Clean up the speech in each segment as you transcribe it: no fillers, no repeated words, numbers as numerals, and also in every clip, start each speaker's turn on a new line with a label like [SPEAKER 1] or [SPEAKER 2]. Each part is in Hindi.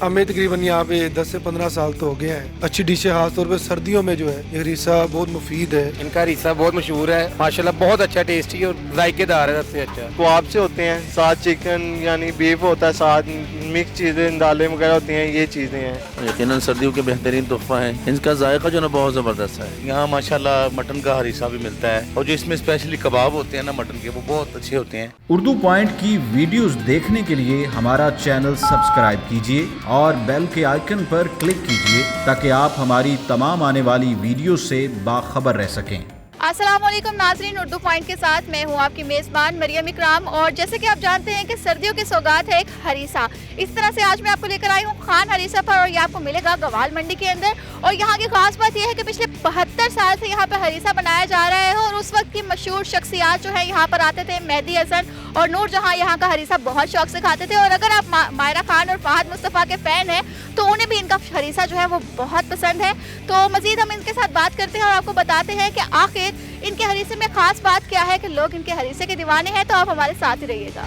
[SPEAKER 1] हमें तकरीबन यहाँ पे 10 से 15 साल तो हो गए हैं। अच्छी डिश है, खासतौर पे सर्दियों में जो है ये हरीसा बहुत मुफीद है।
[SPEAKER 2] इनका हरीसा बहुत मशहूर है माशाल्लाह, बहुत अच्छा टेस्टी और जायकेदार है सबसे अच्छा।
[SPEAKER 3] कबाब से होते हैं, साथ चिकन यानी बीफ होता है, साथ मिक्स चीज़ें दालें वगैरह होती हैं, ये चीज़ें हैं।
[SPEAKER 4] यकीनन सर्दियों के बेहतरीन तोहफा है। इनका जायका जो ना बहुत ज़बरदस्त है। यहाँ माशाल्लाह मटन का हरीसा भी मिलता है और जो इसमें स्पेशली कबाब होते हैं ना मटन के, वो बहुत अच्छे होते हैं।
[SPEAKER 5] उर्दू पॉइंट की वीडियोस देखने के लिए हमारा चैनल सब्सक्राइब कीजिए और बेल के आइकन पर क्लिक कीजिए ताकि आप हमारी तमाम आने वाली वीडियो से बाखबर रह सकें।
[SPEAKER 6] अस्सलाम वालेकुम नाज़रीन, उर्दू पॉइंट के साथ मैं हूँ आपकी मेज़बान मरियम इकराम। और जैसे कि आप जानते हैं कि सर्दियों की सौगात है एक हरीसा। इस तरह से आज मैं आपको लेकर आई हूँ खान हरीसा पर, और ये आपको मिलेगा गवाल मंडी के अंदर। और यहाँ की खास बात यह है कि पिछले 72 साल से यहाँ पर हरीसा बनाया जा रहा है। और उस वक्त की मशहूर शख्सियात जो है यहाँ पर आते थे, मेहदी हसन और नूर जहाँ यहाँ का हरीसा बहुत शौक से खाते थे। और अगर आप मायरा खान और फहद मुस्तफ़ा के फ़ैन हैं तो उन्हें भी इनका हरीसा जो है वो बहुत पसंद है। तो मज़ीद हम इनके साथ बात करते हैं और आपको बताते हैं कि आखिर इनके हरीसे में खास बात क्या है कि लोग इनके हरीसे के दीवाने हैं। तो आप हमारे साथ ही रहिएगा।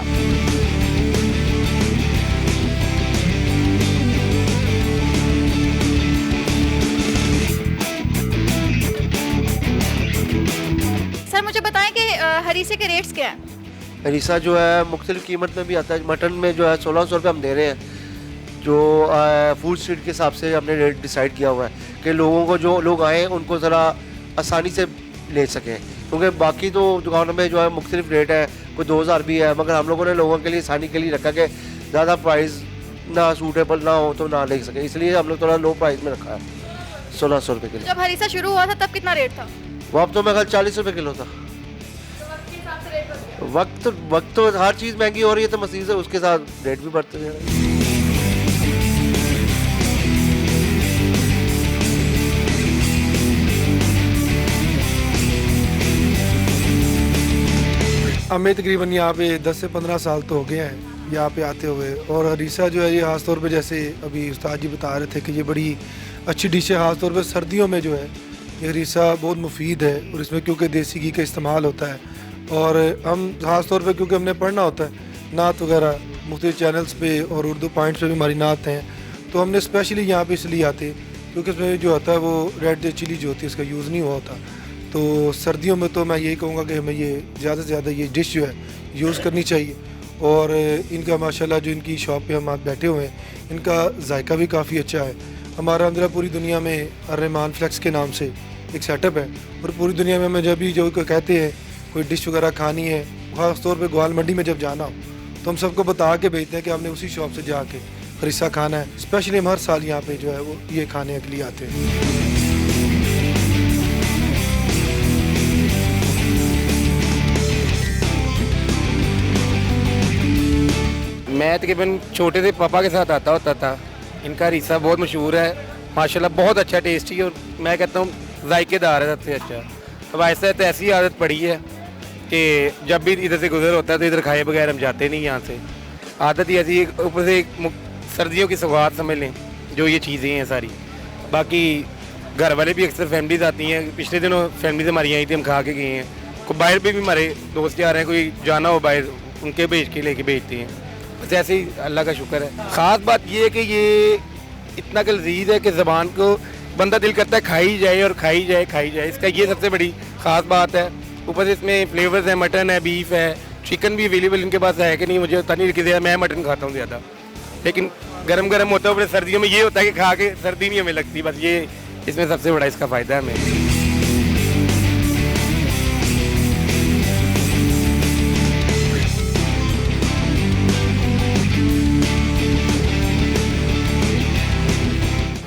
[SPEAKER 6] सर मुझे बताएं कि हरीसे के रेट्स क्या हैं?
[SPEAKER 3] हरीसा जो है मुख्तलिफ कीमत में भी आता है। मटन में जो है 1600 रुपये हम दे रहे हैं, जो फूड स्ट्रीट के हिसाब से हमने रेट डिसाइड किया हुआ है कि लोगों को, जो लोग आए उनको ज़रा आसानी से ले सकें, क्योंकि बाकी तो दुकानों में जो है मुख्तलिफ रेट है, कोई 2000 भी है, मगर हम लोगों ने लोगों के लिए आसानी के लिए रखा कि ज़्यादा प्राइस ना सूटेबल ना हो तो ना ले सके, इसलिए हम लोग थोड़ा लो प्राइस में रखा है 1600 रुपये किलो।
[SPEAKER 6] जब हरीसा शुरू हुआ था तब कितना रेट था?
[SPEAKER 3] वहाँ तो मैं 40 रुपये किलो था। वक्त तो हर चीज़ महंगी हो रही है तो मसीह से उसके साथ रेट भी बढ़ते जा रहे हैं।
[SPEAKER 1] हमें तकरीबन यहाँ पे 10 से 15 साल तो हो गए हैं यहाँ पे आते हुए। और हरीसा जो है ये ख़ासतौर पे, जैसे अभी उस्ताद जी बता रहे थे कि ये बड़ी अच्छी डिश है, ख़ासतौर पे सर्दियों में जो है ये हरीसा बहुत मुफीद है। और इसमें क्योंकि देसी घी का इस्तेमाल होता है, और हम ख़ासतौर पे क्योंकि हमने पढ़ना होता है नात वगैरह मुख्तलिफ चैनल्स पे और उर्दू पॉइंट्स पे भी हमारी नात हैं, तो हमने स्पेशली यहाँ पे इसलिए आते क्योंकि इसमें जो होता है वो रेड चिली जो होती है इसका यूज़ नहीं हुआ होता। तो सर्दियों में तो मैं यही कहूँगा कि हमें ये ज़्यादा से ज़्यादा ये डिश जो है यूज़ करनी चाहिए। और इनका माशाल्लाह जो इनकी शॉप पे हम आज बैठे हुए हैं, इनका जायका भी काफ़ी अच्छा है। हमारा अंदर पूरी दुनिया में अर्रहमान फ्लेक्स के नाम से एक सेटअप है, और पूरी दुनिया में हमें जब भी जो कोई कहते हैं कोई डिश वगैरह खानी है, ख़ास तौर पे ग्वाल मंडी में जब जाना हो तो हम सबको बता के भेजते हैं कि आपने उसी शॉप से जाके हरीसा खाना है। स्पेशली हम हर साल यहाँ पे जो है वो ये खाने के लिए आते हैं।
[SPEAKER 2] मैं तकरीबन छोटे से पापा के साथ आता होता था। इनका हरीसा बहुत मशहूर है माशाल्लाह, बहुत अच्छा टेस्टी और मैं कहता हूँ जायकेदार है सबसे अच्छा। अब ऐसा तो ऐसी आदत पड़ी है कि जब भी इधर से गुजर होता है तो इधर खाए बगैर हम जाते नहीं यहाँ से। आदत ही ऐसी, ऊपर से सर्दियों की सौगात समझ लें जो ये चीज़ें हैं सारी। बाकी घर वाले भी अक्सर फैमिलीज आती हैं, पिछले दिनों फैमिलीज हमारी आई थी, हम खा के गए हैं। कोई बाहर भी हमारे दोस्त आ रहे हैं, कोई जाना हो बाहर उनके भेज के लेके भेजते हैं। बस ऐसे ही अल्लाह का शुक्र है। ख़ास बात ये है कि ये इतना लज़ीज़ है कि ज़बान को बंदा दिल करता है खाई जाए और खाई जाए खाई जाए। इसका ये सबसे बड़ी ख़ास बात है। ऊपर से इसमें फ्लेवर्स है, मटन है, बीफ है, चिकन भी अवेलेबल इनके पास है कि नहीं मुझे पता नहीं, लेकिन मैं मटन खाता हूँ ज़्यादा, लेकिन गरम गरम होता है। सर्दियों में ये होता है कि खा के सर्दी नहीं हमें लगती, बस ये इसमें सबसे बड़ा इसका फ़ायदा है हमें।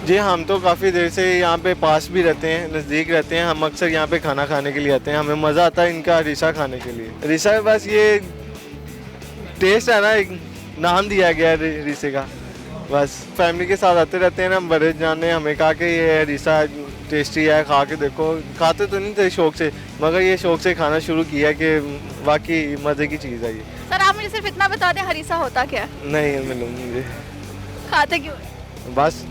[SPEAKER 3] जी हम तो काफ़ी देर से यहाँ पे पास भी रहते हैं, नज़दीक रहते हैं। हम अक्सर यहाँ पे खाना खाने के लिए आते हैं, हमें मज़ा आता है इनका हरीसा खाने के लिए। हरीसा के पास ये टेस्ट है ना, एक नाम दिया गया है हरीसे का, बस फैमिली के साथ आते रहते हैं ना। बड़े जान ने हमें कहा कि ये हरीसा टेस्टी है, खा के देखो। खाते तो नहीं थे शौक से, मगर ये शौक से खाना शुरू किया कि वाकई मज़े की चीज़ है ये।
[SPEAKER 6] सर आप मुझे सिर्फ इतना बता दें हरीसा होता क्या है?
[SPEAKER 3] नहीं मिलूँ मुझे,
[SPEAKER 6] खाते क्यों?
[SPEAKER 3] बस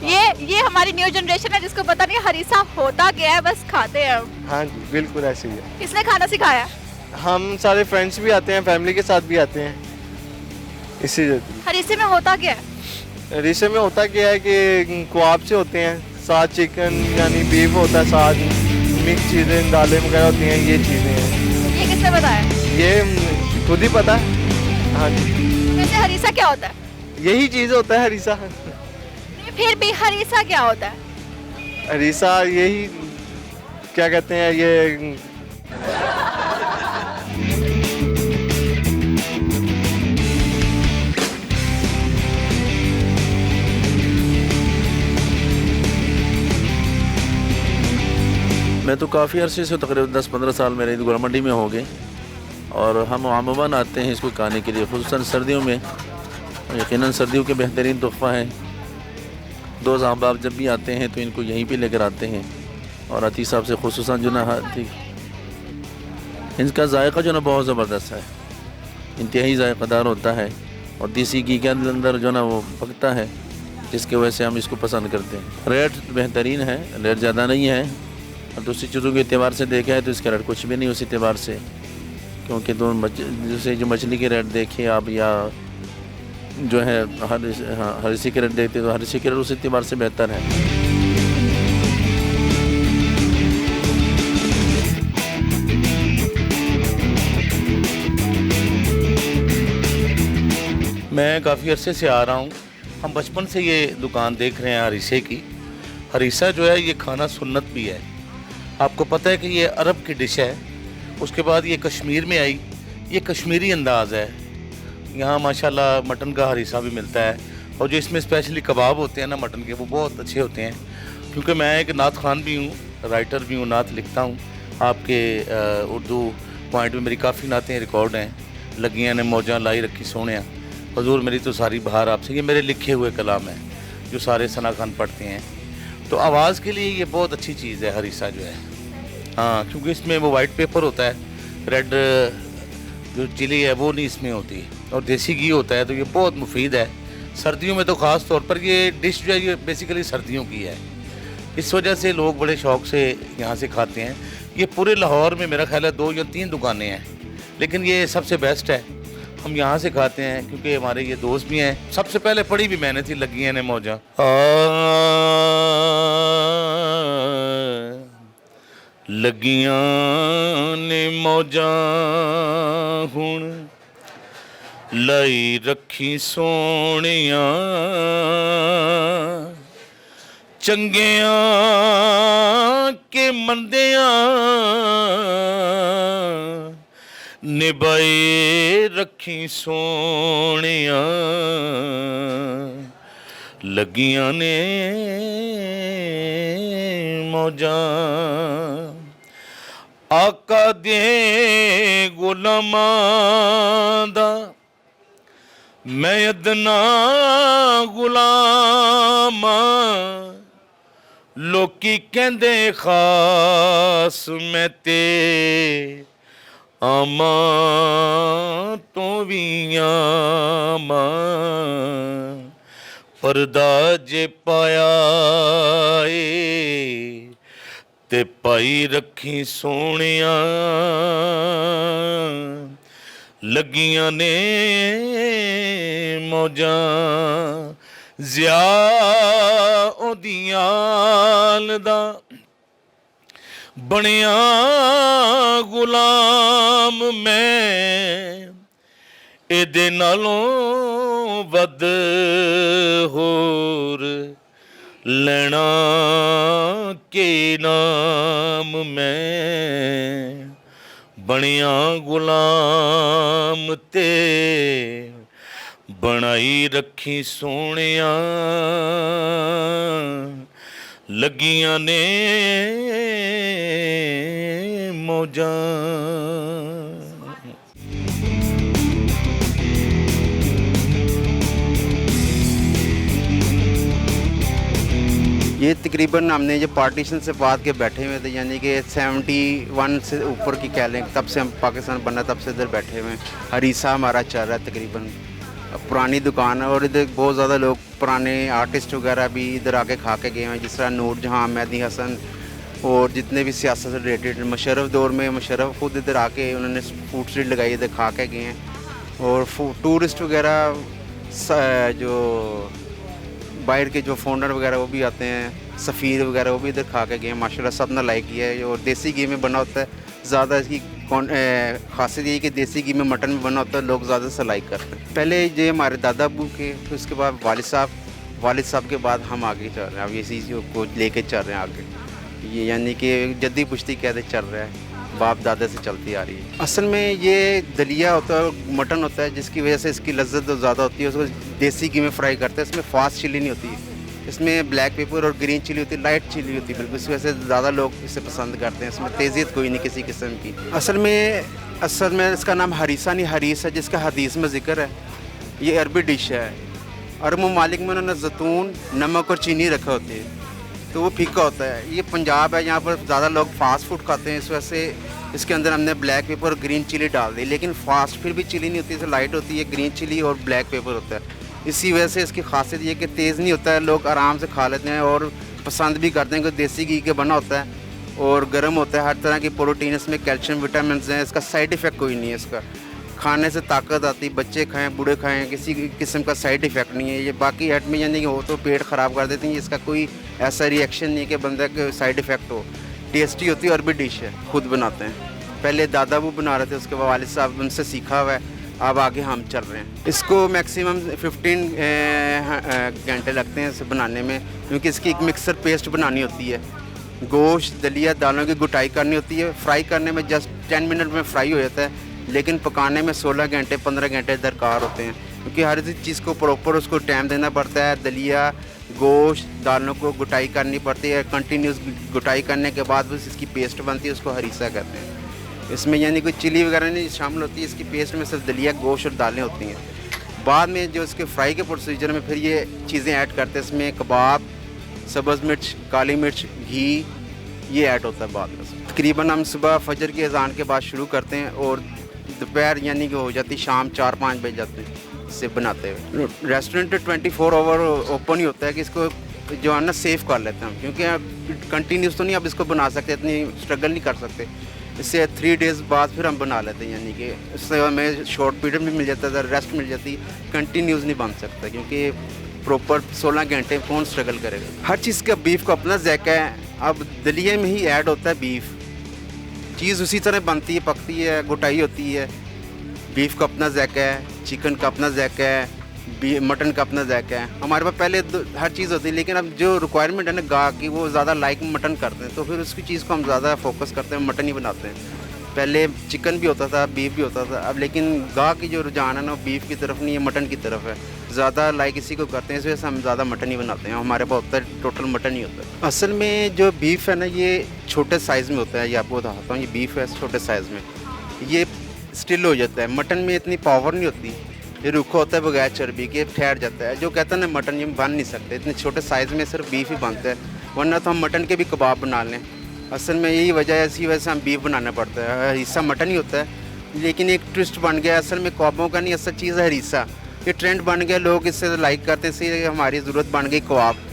[SPEAKER 6] ये हमारी न्यू जनरेशन है जिसको पता नहीं हरीसा होता क्या है, बस खाते हैं हम।
[SPEAKER 3] हाँ जी बिल्कुल ऐसे ही है।
[SPEAKER 6] किसने खाना सिखाया?
[SPEAKER 3] हम सारे फ्रेंड्स भी आते हैं, फैमिली के साथ भी आते हैं, इसी
[SPEAKER 6] हरीसे में होता क्या है?
[SPEAKER 3] हरीसे में होता क्या है कि कबाब से होते हैं, साथ चिकन यानी बीफ होता है, साथ मिक्स चीज़ें दालें वगैरह होती हैं, ये चीज़ें हैं।
[SPEAKER 6] ये किसने बताया?
[SPEAKER 3] ये खुद ही पता है। हाँ जी,
[SPEAKER 6] वैसे हरीसा क्या होता है?
[SPEAKER 3] यही चीज़ होता है हरीसा।
[SPEAKER 6] नहीं, फिर भी हरीसा क्या होता है?
[SPEAKER 3] हरीसा यही क्या कहते हैं ये
[SPEAKER 4] मैं तो काफ़ी अरसे से तकरीबन 10-15 साल मेरे गोला मंडी में हो गए और हम आमूमन आते हैं इसको खाने के लिए, खुसूसन सर्दियों में। यकीनन सर्दियों के बेहतरीन तोहफ़ा है। दोस्त अहबाब जब भी आते हैं तो इनको यहीं पे लेकर आते हैं और अतीक साहब से खुसूसन जो ना इनका जायका जो ना बहुत ज़बरदस्त है, इंतहाई जायकादार होता है और देसी घी के अंदर जो ना वो पकता है, जिसकी वजह से हम इसको पसंद करते हैं। रेट बेहतरीन है, रेट ज़्यादा नहीं है और दूसरी चीज़ों के एतबार से देखा है तो इसका रेट कुछ भी नहीं उस एतबार से, क्योंकि जैसे जो मछली के रेट देखें आप या जो है हर इसी के रेट देखते तो हर इसी के रेट उस एतबार से बेहतर है। मैं काफ़ी अरसे से आ रहा हूँ, हम बचपन से ये दुकान देख रहे हैं हरीसे की। हरीसा जो है ये खाना सुन्नत भी है। आपको पता है कि ये अरब की डिश है, उसके बाद ये कश्मीर में आई, ये कश्मीरी अंदाज़ है। यहाँ माशाल्लाह मटन का हरीसा भी मिलता है और जो इसमें स्पेशली कबाब होते हैं ना मटन के, वो बहुत अच्छे होते हैं। क्योंकि मैं एक नात खान भी हूँ, राइटर भी हूँ, नात लिखता हूँ। आपके उर्दू पॉइंट में मेरी काफ़ी नातें रिकॉर्ड हैं। लगियाँ ने मौजा लाई रखी सोनिया, हजूर मेरी तो सारी बहार आपसे, ये मेरे लिखे हुए कलाम हैं जो सारे सना खान पढ़ते हैं। तो आवाज़ के लिए ये बहुत अच्छी चीज़ है हरीसा जो है। हाँ, क्योंकि इसमें वो वाइट पेपर होता है, रेड जो चिली है वो नहीं इसमें होती और देसी घी होता है, तो ये बहुत मुफीद है सर्दियों में। तो ख़ास तौर पर ये डिश जो है ये बेसिकली सर्दियों की है, इस वजह से लोग बड़े शौक़ से यहाँ से खाते हैं। ये पूरे लाहौर में मेरा ख्याल है 2 या 3 दुकानें हैं, लेकिन ये सबसे बेस्ट है। हम यहाँ से खाते हैं क्योंकि हमारे ये दोस्त भी हैं। सबसे पहले पढ़ी भी मैंने थी लगियाँ ने मौजा, लगियां ने मौजा हुण लाई रखी सोनिया, चंगियां के मंदियां निभाए रखी सोनिया, लगियां ने मौजा। आका दे गुलामां दा मैं अदना गुलाम, लोकी कहंदे खास मैं ते आमा तो भी आमा, पर्दा जे पाया ते पाई रखी सोनिया, लगियां ने मौजा। ज़िया ओदियाल दा बनिया गुलाम मैं, एदे नालों वध होर लेना के नाम मैं, बनिया गुलाम ते बनाई रखी सोनिया, लगियां ने मौजा।
[SPEAKER 7] ये तकरीबन हमने जो पार्टीशन से बाद के बैठे हुए थे, यानी कि 71 से ऊपर की कह लें, तब से हम पाकिस्तान बना तब से इधर बैठे हुए हैं। हरीसा हमारा चल रहा है तकरीबन, पुरानी दुकान है और इधर बहुत ज़्यादा लोग पुराने आर्टिस्ट वगैरह भी इधर आके खा के गए हैं, जिस तरह नूर जहाँ, मेहदी हसन और जितने भी सियासत से रिलेटेड। मुशर्रफ दौर में मुशर्रफ खुद इधर आके उन्होंने फूड स्ट्रीट लगाई, इधर खा के गए हैं। और टूरिस्ट वगैरह जो बाहर के जो फोनर वगैरह वो भी आते हैं, सफ़ीर वगैरह वो भी इधर खा के गए माशाल्लाह, सब ने लाइक किया है। और देसी घी में बना होता है ज़्यादा, इसकी खासियत ये है कि देसी घी में मटन में बना होता है, लोग ज़्यादा से लाइक करते हैं। पहले ये हमारे दादा अबू के, फिर उसके बाद वालिद साहब के बाद हम आगे चल रहे हैं। अब ये चीज़ को लेके चल रहे हैं आगे, ये यानी कि जद्दी पुश्ती कहते चल रहा है, बाप दादा से चलती आ रही है। असल में ये दलिया होता है, मटन होता है, जिसकी वजह से इसकी लज्जत तो ज़्यादा होती है। उसको देसी घी में फ्राई करते हैं, इसमें फास्ट चिली नहीं होती है, इसमें ब्लैक पेपर और ग्रीन चिली होती है, लाइट चिली होती है बिल्कुल, इस वजह से ज़्यादा लोग इसे पसंद करते हैं। इसमें तेज़ियत कोई नहीं किसी किस्म की। असल में इसका नाम हरीसा नहीं हरीस है, जिसका हदीस में ज़िक्र है। ये अरबी डिश है, अरब ममालिक में उन्होंने जैतून, नमक और चीनी रखा होती है, तो वो फीका होता है। ये पंजाब है, यहाँ पर ज़्यादा लोग फास्ट फूड खाते हैं, इस वजह से इसके अंदर हमने ब्लैक पेपर और ग्रीन चिली डाल दी। लेकिन फास्ट फिर भी चिली नहीं होती, तो लाइट होती है, ग्रीन चिली और ब्लैक पेपर होता है। इसी वजह से इसकी खासियत ये कि तेज़ नहीं होता है, लोग आराम से खा लेते हैं और पसंद भी करते हैं, क्योंकि देसी घी के बना होता है और गर्म होता है, हर तरह की प्रोटीन इसमें, कैल्शियम विटामिन हैं। इसका साइड इफ़ेक्ट कोई नहीं है, इसका खाने से ताकत आती, बच्चे खाएं बूढ़े खाएं, किसी किस्म का साइड इफ़ेक्ट नहीं है। ये बाकी ऐट में यानी कि हो तो पेट ख़राब कर देती हैं, इसका कोई ऐसा रिएक्शन नहीं है कि बंदे के साइड इफ़ेक्ट हो। टेस्टी होती है, अरबी डिश है, खुद बनाते हैं। पहले दादा वो बना रहे थे, उसके बाद वालिद साहब उनसे सीखा हुआ है, अब आगे हम चल रहे हैं। इसको मैक्सिमम 15 घंटे लगते हैं इसे बनाने में, क्योंकि इसकी एक मिक्सर पेस्ट बनानी होती है। गोश्त, दलिया, दालों की गुटाई करनी होती है। फ्राई करने में जस्ट 10 मिनट में फ्राई हो जाता है, लेकिन पकाने में 16 घंटे 15 घंटे दरकार होते हैं, क्योंकि हर चीज़ को प्रॉपर उसको टाइम देना पड़ता है। दलिया, गोश्त, दालों को गुटाई करनी पड़ती है, कंटिन्यूस गुटाई करने के बाद बस इसकी पेस्ट बनती है, उसको हरीसा कहते हैं। इसमें यानी कोई चिली वगैरह नहीं शामिल होती है, इसकी पेस्ट में सिर्फ दलिया, गोश्त और दालें होती हैं। बाद में जो इसके फ्राई के प्रोसीजर में फिर ये चीज़ें ऐड करते हैं, इसमें कबाब, सब्ज़ मिर्च, काली मिर्च, घी, ये ऐड होता है बाद में। तकरीबन हम सुबह फजर की अजान के बाद शुरू करते हैं और दोपहर यानी कि हो जाती शाम 4-5 बजे जाते हैं इसे बनाते हुए। रेस्टोरेंट 24 आवर ओपन ही होता है कि इसको जो है ना सेव कर लेते हैं हम, क्योंकि कंटिन्यूस तो नहीं अब इसको बना सकते, इतनी स्ट्रगल नहीं कर सकते। इससे 3 डेज़ बाद फिर हम बना लेते हैं, यानी कि इससे हमें शॉर्ट पीरियड भी मिल जाता है, रेस्ट मिल जाती, कंटिन्यूस नहीं बन सकता, क्योंकि प्रॉपर 16 घंटे कौन स्ट्रगल करेगा। हर चीज़ का बीफ का अपना जायका है। अब दलिया में ही ऐड होता है बीफ, चीज़ उसी तरह बनती है, पकती है, गुटाई होती है। बीफ का अपना जायका है, चिकन का अपना जायका है, मटन का अपना जायका है। हमारे पास पहले हर चीज़ होती है, लेकिन अब जो रिक्वायरमेंट है ना गाहक की, वो ज़्यादा लाइक मटन करते हैं, तो फिर उसकी चीज़ को हम ज़्यादा फोकस करते हैं, मटन ही बनाते हैं। पहले चिकन भी होता था, बीफ भी होता था, अब लेकिन गाहक की जो रुझान है ना बीफ की तरफ नहीं है, मटन की तरफ है। ज़्यादा लाइक इसी को करते हैं, इस वजह से हम ज़्यादा मटन ही बनाते हैं। हमारे पास होता है टोटल मटन ही होता है। असल में जो बीफ है ना ये छोटे साइज़ में होता है, ये आपको बताता हूँ। ये बीफ है छोटे साइज़ में, ये स्टिल हो जाता है। मटन में इतनी पावर नहीं होती, ये रूखा होता है बगैर चर्बी के, ठहर जाता है। जो कहते हैं ना मटन ये बन नहीं सकते, इतने छोटे साइज़ में सिर्फ बीफ ही बनता है, वरना तो हम मटन के भी कबाब बना लें। असल में यही वजह है, इसी वजह से हम बीफ बनाना पड़ता है। हरीसा मटन ही होता है, लेकिन एक ट्विस्ट बन गया असल में कबाबों का नहीं, असल चीज़ है हरीसा। ये ट्रेंड बन गया, लोग इससे लाइक करते हैं, इससे हमारी ज़रूरत बन गई कबाब।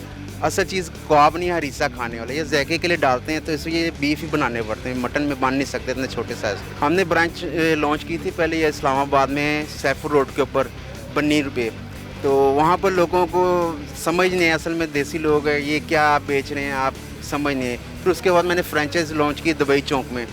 [SPEAKER 7] असल चीज़ कबाब नहीं, हरीसा खाने वाले, ये जायके के लिए डालते हैं, तो इसलिए ये बीफ ही बनाने पड़ते हैं, मटन में बन नहीं सकते इतने छोटे साइज़। हमने ब्रांच लॉन्च की थी पहले ये इस्लामाबाद में, सैफुर रोड के ऊपर बन्नीर पे, तो वहाँ पर लोगों को समझ नहीं है, असल में देसी लोग हैं, ये क्या आप बेच रहे हैं, आप समझ नहीं है। फिर उसके बाद मैंने फ्रेंचाइज लॉन्च की दुबई चौक में,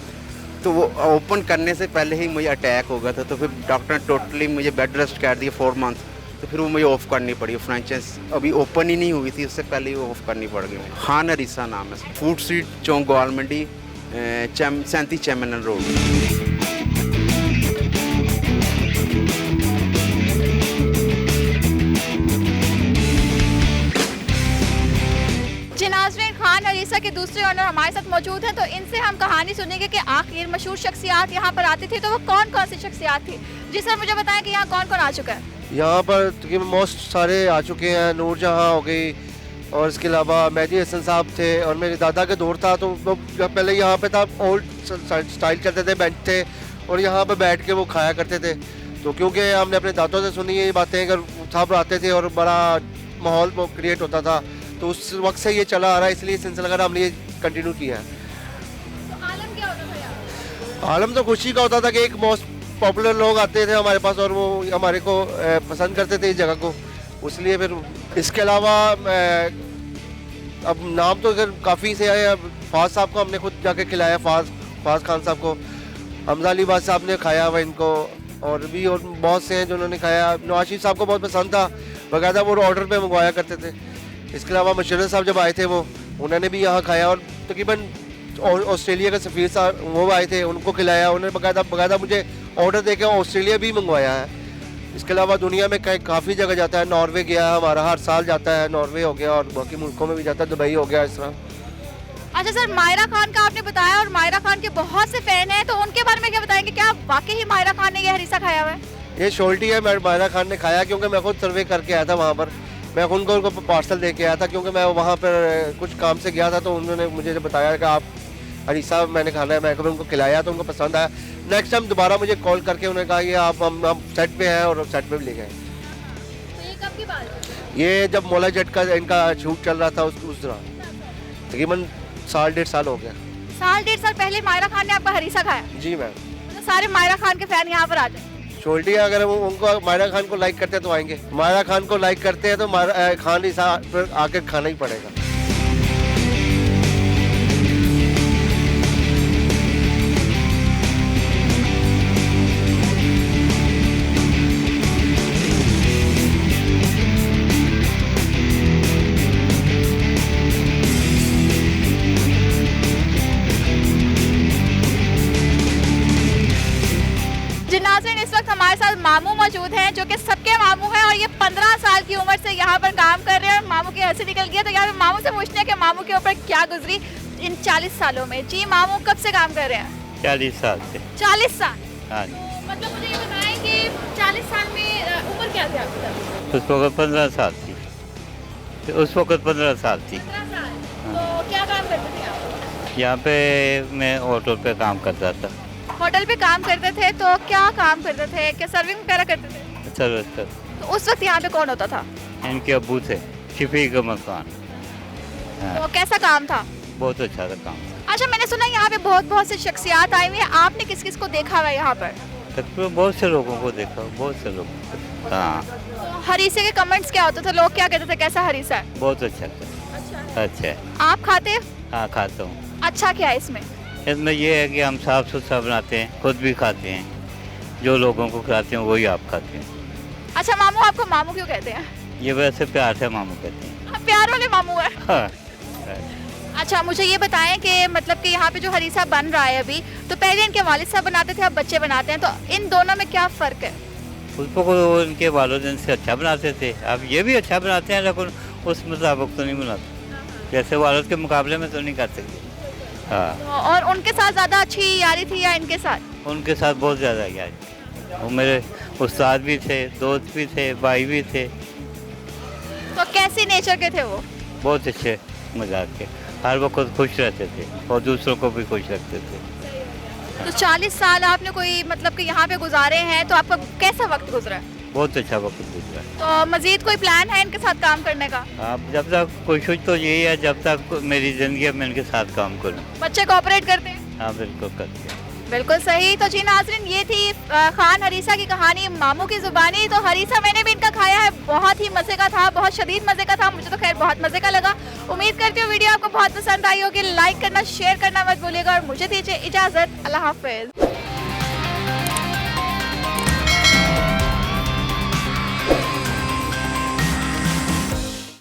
[SPEAKER 7] तो वो ओपन करने से पहले ही मुझे अटैक हो गया था, तो फिर डॉक्टर ने टोटली मुझे बेड रेस्ट कर दिया 4 मंथ, तो फिर वो मुझे ऑफ़ करनी पड़ी। फ्रेंचाइज अभी ओपन ही नहीं हुई थी, उससे पहले ही वो ऑफ़ करनी पड़ गई। खान हरीसा नाम है, फूड स्ट्रीट चौक गोवाल मंडी 37 चैमनल रोड।
[SPEAKER 6] खान हरीसा के दूसरे ऑनर हमारे साथ मौजूद हैं, तो इनसे हम कहानी सुनेंगे कि आखिर मशहूर शख्सियात यहाँ पर आती थी, तो वो कौन कौन सी शख्सियात थी। जी सर, मुझे बताएं कि यहाँ कौन कौन आ चुका है।
[SPEAKER 8] यहाँ पर तकरीबन मोस्ट सारे आ चुके हैं। नूर जहाँ हो गई, और इसके अलावा मेहदी हसन साहब थे, और मेरे दादा का दौर था, तो वो पहले यहाँ पे था, ओल्ड स्टाइल चलते थे, बेंच थे, और यहाँ पे बैठ के वो खाया करते थे। तो क्योंकि हमने अपने दादों से सुनी ये बातें, अगर साहब आते थे और बड़ा माहौल क्रिएट होता था, तो उस वक्त से ये चला आ रहा है, इसलिए सिलसिला अगर हमने ये कंटिन्यू किया है।
[SPEAKER 6] तो आलम क्या होता था यार?
[SPEAKER 8] आलम तो खुशी का होता था कि एक मोस्ट पॉपुलर लोग आते थे हमारे पास, और वो हमारे को पसंद करते थे इस जगह को, इसलिए फिर इसके अलावा अब नाम तो अगर काफ़ी से आए। अब फाज साहब को हमने खुद जाके खिलाया, फाज खान साहब को, हमजा अली बाद साहब ने खाया हुआ इनको, और भी और बहुत से हैं जिन्होंने खाया। नवाज शरीफ साहब को बहुत पसंद था, बकायदा वो ऑर्डर पे मंगवाया करते थे। इसके अलावा मुशर्रफ साहब जब आए थे वो उन्होंने भी यहाँ खाया, और तकरीबन ऑस्ट्रेलिया के सफ़ीर साहब वो आए थे, उनको खिलाया। उन्होंने बकायदा मुझे ऑर्डर दे के ऑस्ट्रेलिया भी मंगवाया है। इसके अलावा दुनिया में काफ़ी जगह जाता है, नॉर्वे गया है हमारा, हर साल जाता है, नॉर्वे हो गया और बाकी मुल्कों में भी जाता है, दुबई हो गया इस तरह।
[SPEAKER 6] अच्छा सर, मायरा खान का आपने बताया और मायरा खान के बहुत से फैन हैं, तो उनके बारे में क्या बताएंगे? क्या वाकई ही मायरा खान ने ये हरीसा खाया हुआ है?
[SPEAKER 8] ये शोल्टी है, मायरा खान ने खाया, क्योंकि मैं खुद सर्वे करके आया था वहाँ पर। मैं उनको पार्सल दे के आया था, क्योंकि मैं वहाँ पर कुछ काम से गया था, तो उन्होंने मुझे बताया कि आप हरीसा मैंने खाना है। मैं उनको खिलाया तो उनको पसंद आया। नेक्स्ट टाइम दोबारा मुझे कॉल करके उन्होंने कहा कि आप हम सेट पे हैं, और सेट पे भी ले गए।
[SPEAKER 6] तो ये कब की बात है?
[SPEAKER 8] ये जब मौला जट का इनका शूट चल रहा था उस दौरान, तकरीबन 1.5 साल हो गया।
[SPEAKER 6] 1.5 साल पहले मायरा खान ने आपका हरीसा खाया?
[SPEAKER 8] जी मैम।
[SPEAKER 6] तो सारे मायरा खान के फैन यहाँ पर आते हैं?
[SPEAKER 8] शोल्टी अगर उनको मायरा खान को लाइक करते हैं तो आएंगे, मायरा खान को लाइक करते हैं तो खान हरीसा फिर आके खाना ही पड़ेगा।
[SPEAKER 6] नाज़रीन, इस वक्त हमारे साथ मामू मौजूद हैं, जो कि सबके मामू हैं, और ये 15 साल की उम्र से यहाँ पर काम कर रहे हैं। मामू की हंसी निकल गया, तो यहाँ पे मामू से पूछते हैं कि मामू के ऊपर क्या गुजरी इन 40 सालों में। जी मामू, कब से काम कर रहे हैं?
[SPEAKER 9] 40 साल से।
[SPEAKER 6] 40 साल?
[SPEAKER 9] हाँ।
[SPEAKER 6] तो मतलब मुझे ये बताएं कि 40 साल में उम्र क्या थी आपकी?
[SPEAKER 9] उस वक्त 15 साल थी। उस वक्त 15 साल थी।
[SPEAKER 6] 15 साल। तो क्या काम करते थे आप?
[SPEAKER 9] यहाँ पे मैं होटल पे काम करता था।
[SPEAKER 6] होटल पे काम करते थे, तो क्या काम करते थे? क्या सर्विंग वगैरह करते थे?
[SPEAKER 9] सर्विस कर।
[SPEAKER 6] तो उस वक्त यहाँ पे कौन होता था?
[SPEAKER 9] इनके अब्बू थे, शफीक अहमद खान।
[SPEAKER 6] तो कैसा काम था?
[SPEAKER 9] बहुत अच्छा था काम।
[SPEAKER 6] अच्छा, मैंने सुना यहाँ पे बहुत से शख्सियात आई हुई है, आपने किस किस को देखा हुआ है यहाँ पर?
[SPEAKER 9] तकरीबन बहुत से लोगों को देखा, बहुत से लोगों को। हाँ।
[SPEAKER 6] तो हरीसे के कमेंट्स क्या होते थे? लोग क्या कहते थे, कैसा हरीसा है?
[SPEAKER 9] बहुत अच्छा था। अच्छा है।
[SPEAKER 6] आप खाते हैं?
[SPEAKER 9] हाँ, खाता हूँ।
[SPEAKER 6] अच्छा क्या है इसमें?
[SPEAKER 9] इसमें ये है कि हम साफ सुथरा बनाते हैं, खुद भी खाते हैं, जो लोगों को खिलाते हैं वही आप खाते हैं।
[SPEAKER 6] अच्छा मामू, आपको मामू क्यों कहते हैं?
[SPEAKER 9] ये वैसे प्यार से मामू कहते हैं।
[SPEAKER 6] आप प्यार वाले मामू हैं?
[SPEAKER 9] हाँ।
[SPEAKER 6] अच्छा, मुझे ये बताएं कि मतलब कि यहाँ पे जो हरीसा बन रहा है अभी, तो पहले इनके वालिद साहब बनाते थे, अब बच्चे बनाते हैं, तो इन दोनों में क्या फ़र्क है?
[SPEAKER 9] उसको इनके वालिदैन से अच्छा बनाते थे, अब ये भी अच्छा बनाते हैं, लेकिन उस मुताबिक तो नहीं बनाते, जैसे वालिद के मुकाबले में तो नहीं कर सकते। हाँ।
[SPEAKER 6] और उनके साथ ज़्यादा अच्छी यारी थी या इनके साथ?
[SPEAKER 9] उनके साथ बहुत ज़्यादा यारी। वो मेरे उस्ताद भी थे, दोस्त भी थे, भाई भी थे।
[SPEAKER 6] तो कैसी नेचर के थे वो?
[SPEAKER 9] बहुत अच्छे मजाक के, हर वक्त खुश रहते थे और दूसरों को भी खुश रखते थे।
[SPEAKER 6] तो 40 साल आपने कोई मतलब कि यहाँ पे गुजारे हैं, तो आपका कैसा वक्त गुजरा है?
[SPEAKER 9] बहुत अच्छा वक्त गुजरा।
[SPEAKER 6] तो मजीद कोई प्लान है इनके साथ काम करने का?
[SPEAKER 9] अब जब तक कोशिश तो यही है, जब तक मेरी ज़िंदगी में इनके साथ काम करूँ।
[SPEAKER 6] बच्चे कोऑपरेट करते हैं?
[SPEAKER 9] हाँ, बिल्कुल करते हैं।
[SPEAKER 6] बिल्कुल सही। तो जी नाज़रीन, ये थी खान हरीसा की कहानी मामू की ज़ुबानी। तो हरीसा मैंने भी इनका खाया है, बहुत ही मज़े का था, बहुत शदीद मज़े का था। मुझे तो खैर बहुत मज़े का लगा। उम्मीद करती हूँ वीडियो आपको बहुत पसंद आई होगी। लाइक करना, शेयर करना मत भूलिएगा, और मुझे दीजिए इजाज़त। अल्लाह हाफ़िज़।